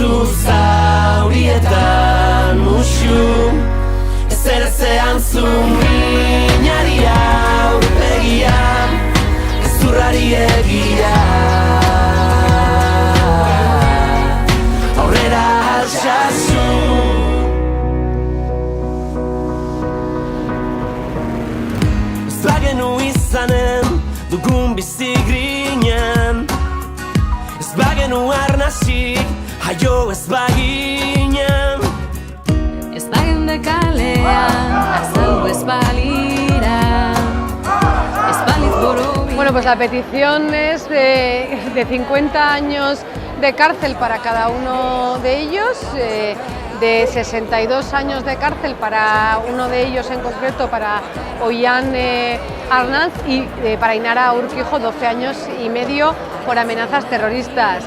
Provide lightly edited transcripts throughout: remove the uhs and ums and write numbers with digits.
diozu zaurietan musu ezer ezean zu minari aurpegian gezurrari egia aurrera altsasu ez bagenu izanen dugun bizi grinen ez bagenu arnasik jaio ez baginen ez bagende kalean azaldu ez balira ez baliz borobi. Bueno, pues la petición es de 50 años de cárcel para cada uno de ellos, de 62 años de cárcel para uno de ellos en concreto, para Ollán Arnaz, y para Ainara Urquijo 12 años y medio por amenazas terroristas.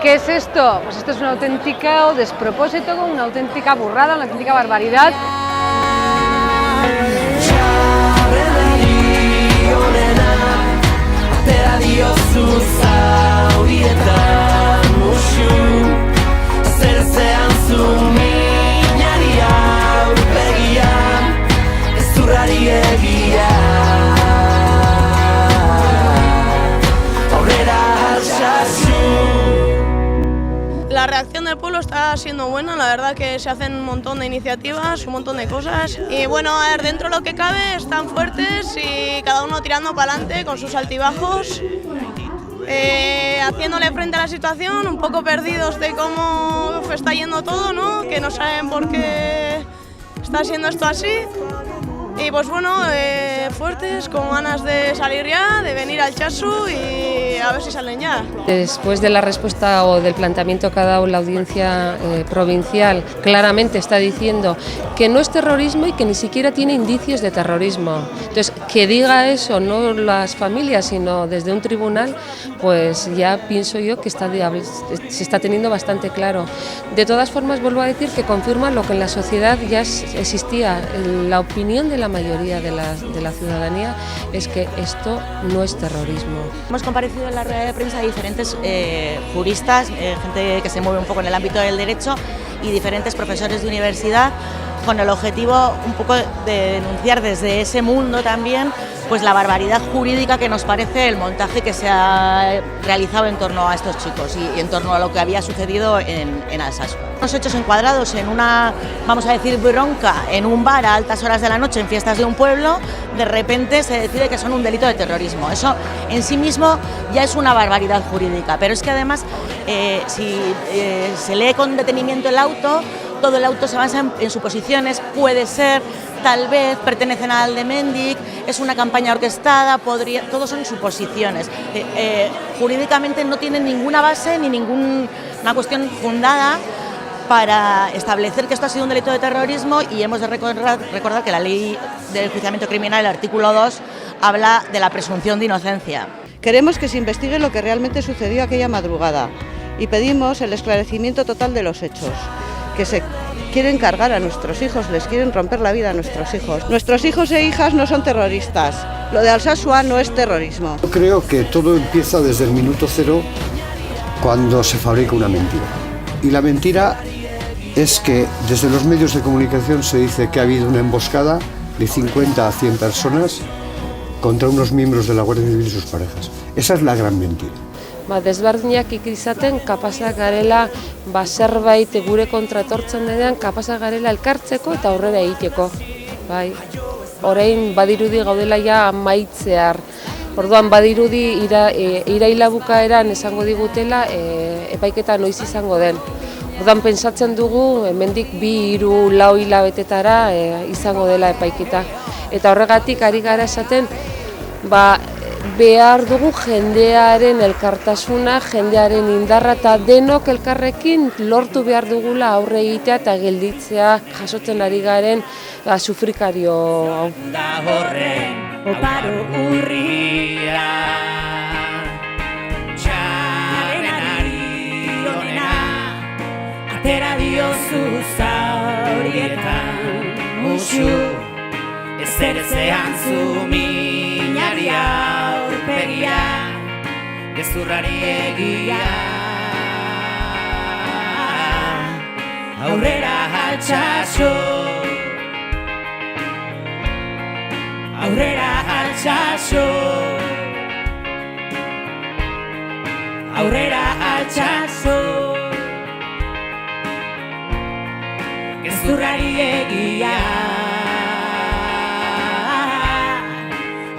¿Qué es esto? Pues esto es un auténtico despropósito, una auténtica burrada, una auténtica barbaridad. La reacción del pueblo está siendo buena, la verdad que se hacen un montón de iniciativas, un montón de cosas y bueno, a ver, dentro de lo que cabe están fuertes y cada uno tirando para adelante con sus altibajos, haciéndole frente a la situación, un poco perdidos de cómo está yendo todo, ¿no? Que no saben por qué está siendo esto así. Y pues bueno, fuertes, con ganas de salir ya, de venir al Chasu y a ver si salen ya. Después de la respuesta o del planteamiento que ha dado la audiencia provincial, claramente está diciendo que no es terrorismo y que ni siquiera tiene indicios de terrorismo. Entonces, que diga eso, no las familias, sino desde un tribunal, pues ya pienso yo que se está teniendo bastante claro. De todas formas, vuelvo a decir que confirma lo que en la sociedad ya existía, la opinión de la mayoría de la ciudadanía es que esto no es terrorismo. Hemos comparecido en la rueda de prensa diferentes juristas, gente que se mueve un poco en el ámbito del derecho y diferentes profesores de universidad con el objetivo un poco de denunciar desde ese mundo también pues la barbaridad jurídica que nos parece el montaje que se ha realizado en torno a estos chicos y en torno a lo que había sucedido en Alsasu. Los hechos encuadrados en una, vamos a decir, bronca en un bar a altas horas de la noche en fiestas de un pueblo, de repente se decide que son un delito de terrorismo. Eso en sí mismo ya es una barbaridad jurídica, pero es que además si se lee con detenimiento el auto, todo el auto se basa en suposiciones, puede ser, tal vez, pertenecen a Aldemendik, es una campaña orquestada, todos son suposiciones. Jurídicamente no tienen ninguna base ni ninguna cuestión fundada para establecer que esto ha sido un delito de terrorismo y hemos de recordar que la ley del enjuiciamiento criminal, el artículo 2, habla de la presunción de inocencia. Queremos que se investigue lo que realmente sucedió aquella madrugada y pedimos el esclarecimiento total de los hechos, que se quieren cargar a nuestros hijos, les quieren romper la vida a nuestros hijos. Nuestros hijos e hijas no son terroristas, lo de Alsasua no es terrorismo. Yo creo que todo empieza desde el minuto cero cuando se fabrica una mentira. Y la mentira es que desde los medios de comunicación se dice que ha habido una emboscada de 50 a 100 personas contra unos miembros de la Guardia Civil y sus parejas. Esa es la gran mentira. Desberdinak izaten kapazak garela zerbait gure kontra etortzen denean kapazak garela elkartzeko eta aurrera egiteko. Bai. Orain badirudi gaudela ja amaitzear. Orduan badirudi iraila bukaeran esango digutela epaiketa noiz izango den. Orduan pentsatzen dugu hemendik 2, 3, 4 hilabetetara izango dela epaiketa. Eta horregatik ari gara esaten behar dugu jendearen elkartasuna, jendearen indarra eta denok elkarrekin lortu behar dugula aurre egitea eta gelditzea jasotzen ari garen sufrikario hau. Da horren oparo urria txarrenari honena atera diozu zaurietan musu ezer ezean zu minari aurpegia gezurrari egia aurrera altxaso, aurrera altxaso, aurrera altxaso, gezurrari egia,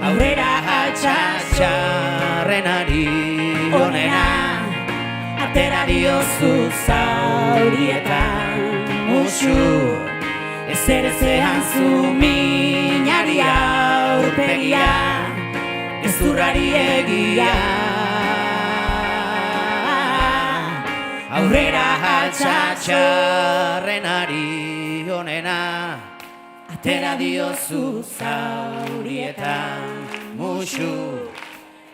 aurrera altxatxarrenari onena, atera diozu zaurietan musu, ezer ezean zu minari aurpegia, gezurrari egia, aurrera altxatxarrenari onena, atera diozu zaurietan musu,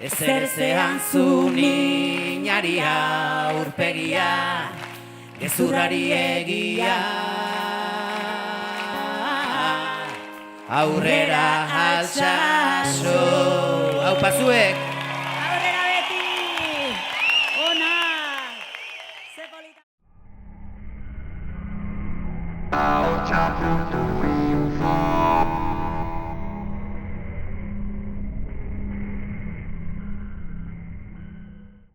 ezer ezean zu minari aurpegia, gezurrari egia, aurrera altxaso. Hau pasuek! Aurrera beti! Ona! Ze polita!